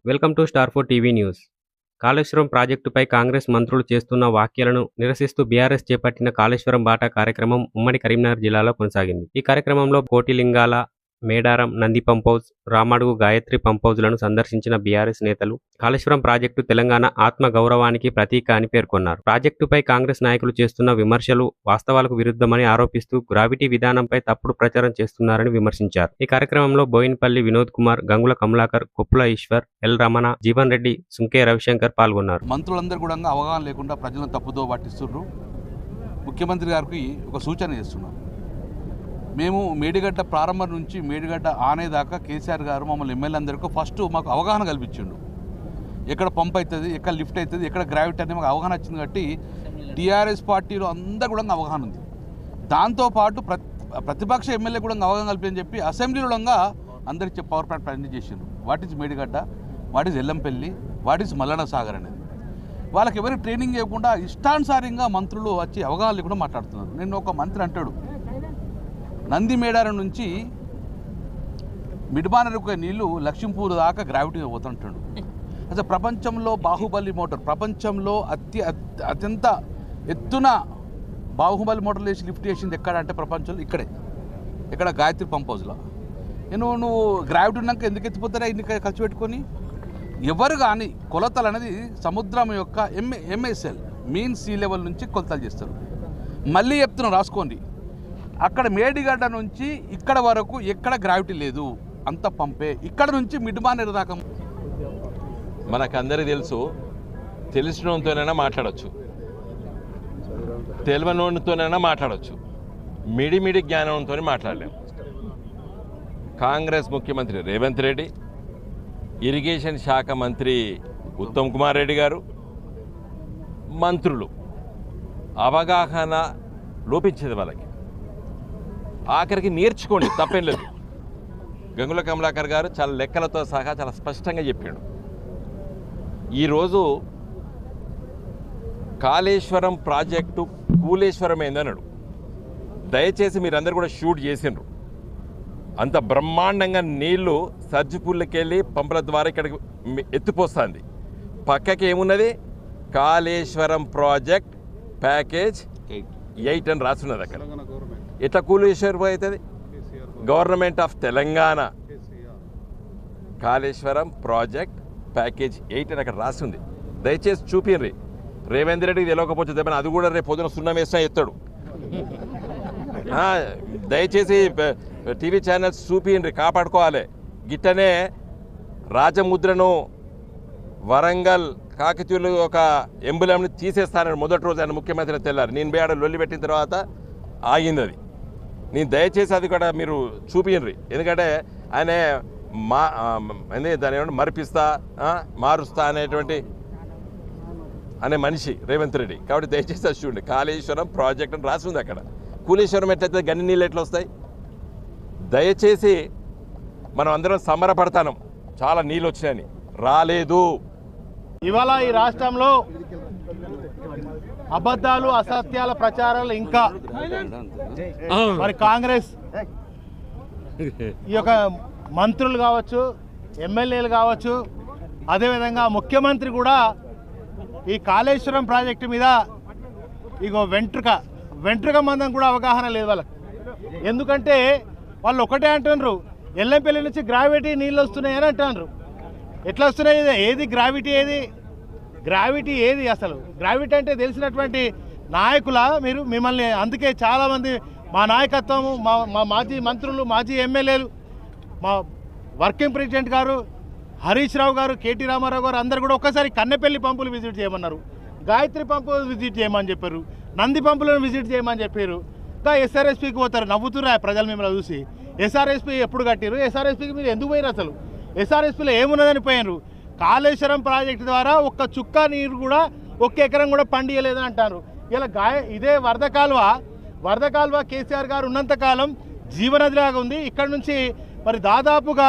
Welcome to star 4 TV news. Kaleshwaram ప్రాజెక్టుపై కాంగ్రెస్ మంత్రులు చేస్తున్న వ్యాఖ్యలను నిరసిస్తూ బీఆర్ఎస్ చేపట్టిన కాళేశ్వరం బాట కార్యక్రమం ఉమ్మడి కరీంనగర్ జిల్లాలో కొనసాగింది. ఈ కార్యక్రమంలో కోటిలింగాల, మేడారం, నంది పంప్హౌస్, రామడుగు, గాయత్రి పంప్హౌజ్లను సందర్శించిన బీఆర్ఎస్ నేతలు కాళేశ్వరం ప్రాజెక్టు తెలంగాణ ఆత్మ గౌరవానికి ప్రతీక అని పేర్కొన్నారు. ప్రాజెక్టుపై కాంగ్రెస్ నాయకులు చేస్తున్న విమర్శలు వాస్తవాలకు విరుద్ధమని ఆరోపిస్తూ గ్రావిటీ విధానంపై తప్పుడు ప్రచారం చేస్తున్నారని విమర్శించారు. ఈ కార్యక్రమంలో బోయినపల్లి వినోద్ కుమార్, గంగుల కమలాకర్, కొప్పుల ఈశ్వర్, ఎల్ రమణ, జీవన్ రెడ్డి, సుంకే రవిశంకర్ పాల్గొన్నారు. మంత్రులందరూ కూడా అవగాహన లేకుండా ప్రజలను తప్పుదో పట్టిస్తున్నారు. ముఖ్యమంత్రి గారికి ఒక సూచన చేస్తున్నాం. మేము మేడిగడ్డ ప్రారంభం నుంచి మేడిగడ్డ ఆనేదాకా కేసీఆర్ గారు మమ్మల్ని ఎమ్మెల్యే అందరికీ ఫస్ట్ మాకు అవగాహన కల్పించిండు. ఎక్కడ పంప్ అవుతుంది, ఎక్కడ లిఫ్ట్ అవుతుంది, ఎక్కడ గ్రావిటీ అనేది మాకు అవగాహన వచ్చింది. కాబట్టి టీఆర్ఎస్ పార్టీలో అందరూ కూడా అవగాహన ఉంది. దాంతోపాటు ప్రతిపక్ష ఎమ్మెల్యే కూడా అవగాహన కల్పించని చెప్పి అసెంబ్లీలో అందరికి పవర్ ప్లాంట్ ప్రజెంట్ చేసిండ్రు. What is Medigadda, what is Yellampalli, what is Mallanna Sagar అనేది. వాళ్ళకి ఎవరికి ట్రైనింగ్ చేయకుండా ఇష్టానుసారంగా మంత్రులు వచ్చి అవగాహన లేకుండా మాట్లాడుతున్నారు. నేను ఒక మంత్రి అంటాడు, నంది మేడారం నుంచి మిడ్బానరుకు నీళ్లు లక్ష్మీపూర్ దాకా గ్రావిటీ పోతుంటాడు. అసలు ప్రపంచంలో బాహుబలి మోటార్, ప్రపంచంలో అత్యంత ఎత్తున బాహుబలి మోటార్లు వేసి లిఫ్ట్ చేసింది ఎక్కడ అంటే ప్రపంచంలో ఇక్కడే, ఇక్కడ గాయత్రి పంప్ హౌస్లో. నువ్వు గ్రావిటీ ఉన్నాక ఎందుకు ఎత్తిపోతారా ఇన్ని ఖర్చు పెట్టుకొని? ఎవరు కానీ కొలతలు అనేది సముద్రం యొక్క ఎంఎస్ఎల్ మీన్ సీ లెవెల్ నుంచి కొలతలు చేస్తారు. మళ్ళీ చెప్తున్నాం, రాసుకోండి. అక్కడ మేడిగడ్డ నుంచి ఇక్కడ వరకు ఎక్కడ గ్రావిటీ లేదు, అంత పంపే. ఇక్కడ నుంచి మిడ్మానేరు దాకా మనకందరికీ తెలుసు. తెలిసినతోనైనా మాట్లాడచ్చు, తెలియనతోనైనా మాట్లాడచ్చు, మిడిమిడి జ్ఞానంతో మాట్లాడలేము. కాంగ్రెస్ ముఖ్యమంత్రి రేవంత్ రెడ్డి, ఇరిగేషన్ శాఖ మంత్రి ఉత్తమ్ కుమార్ రెడ్డి గారు, మంత్రులు అవగాహన లోపించేది వాళ్ళకి. ఆఖరికి నేర్చుకోండి, తప్పేం లేదు. గంగుల కమలాకర్ గారు చాలా లెక్కలతో సహా చాలా స్పష్టంగా చెప్పాడు. ఈరోజు కాళేశ్వరం ప్రాజెక్టు కూలేశ్వరం అయిందన్నాడు. దయచేసి మీరందరూ కూడా షూట్ చేసిండ్రు. అంత బ్రహ్మాండంగా నీళ్లు సర్జిపుల్లకెళ్ళి పంపుల ద్వారా ఇక్కడికి ఎత్తిపోస్తుంది. పక్కకి ఏమున్నది, కాళేశ్వరం ప్రాజెక్ట్ ప్యాకేజ్ 8 అని రాస్తున్నది. అక్కడ ఎట్లా కూలేశ్వరం అవుతుంది? Government of Telangana Kaleshwaram project package 8 అని అక్కడ రాస్తుంది. దయచేసి చూపిర్రి. రేవంత్ రెడ్డికి తెలియకపోతే చెప్పిన అది కూడా రేపు పొద్దున సున్నం వేసినా ఎత్తాడు. దయచేసి టీవీ ఛానల్స్ చూపియండి, కాపాడుకోవాలి. గిట్టనే రాజముద్రను వరంగల్ కాకతీయులు ఒక ఎంబులంని తీసేస్తానని మొదటి రోజు ఆయన ముఖ్యమంత్రి తెల్లారు. నేను బేడ లొల్లి పెట్టిన తర్వాత ఆగింది అది. నేను దయచేసి అది కూడా మీరు చూపియండి. ఎందుకంటే ఆయన దాని ఏమంటే మరిపిస్తా మారుస్తా అనే మనిషి రేవంత్ రెడ్డి. కాబట్టి దయచేసి అది చూడండి. కాళేశ్వరం ప్రాజెక్ట్ అని రాసి ఉంది అక్కడ. కూలేశ్వరం ఎట్లయితే గన్ని నీళ్ళు ఎట్లా వస్తాయి? దయచేసి మనం అందరం సంబరపడతాం, చాలా నీళ్ళు వచ్చినాయని. రాలేదు. ఇవాళ ఈ రాష్ట్రంలో అబద్ధాలు, అసత్యాల ప్రచారాలు ఇంకా మరి కాంగ్రెస్ ఈ యొక్క మంత్రులు కావచ్చు, ఎమ్మెల్యేలు కావచ్చు, అదేవిధంగా ముఖ్యమంత్రి కూడా ఈ కాళేశ్వరం ప్రాజెక్టు మీద ఇగో వెంట్రుక మందం కూడా అవగాహన లేదు వాళ్ళకి. ఎందుకంటే వాళ్ళు ఒకటే అంటున్నారు, ఎల్లంపల్లి నుంచి గ్రావిటీ నీళ్ళు వస్తున్నాయని అంటున్నారు. ఎట్లా వస్తున్నాయి? ఏది గ్రావిటీ? గ్రావిటీ ఏది అసలు? గ్రావిటీ అంటే తెలిసినటువంటి నాయకుల మీరు మిమ్మల్ని, అందుకే చాలామంది మా నాయకత్వము, మా మాజీ మంత్రులు, మాజీ ఎమ్మెల్యేలు, మా వర్కింగ్ ప్రెసిడెంట్ గారు హరీష్ రావు గారు, కేటీ రామారావు గారు అందరు కూడా ఒక్కసారి కన్నెపల్లి పంపులు విజిట్ చేయమన్నారు, గాయత్రి పంపు విజిట్ చేయమని చెప్పారు, నంది పంపులను విజిట్ చేయమని చెప్పారు. ఇంకా ఎస్ఆర్ఎస్పీకి పోతారు. నవ్వుతున్నారు ప్రజలు మిమ్మల్ని చూసి. ఎస్ఆర్ఎస్పీ ఎప్పుడు కట్టారు? ఎస్ఆర్ఎస్పీకి మీరు ఎందుకు పోయారు? అసలు ఎస్ఆర్ఎస్పీలో ఏమున్నదని పోయినారు? కాళేశ్వరం ప్రాజెక్టు ద్వారా ఒక్క చుక్క నీరు కూడా, ఒక్క ఎకరం కూడా పండియలేదని అంటారు. ఇలా ఇదే వరద కాలువ కేసీఆర్ గారు ఉన్నంతకాలం జీవనదిలాగా ఉంది. ఇక్కడ నుంచి మరి దాదాపుగా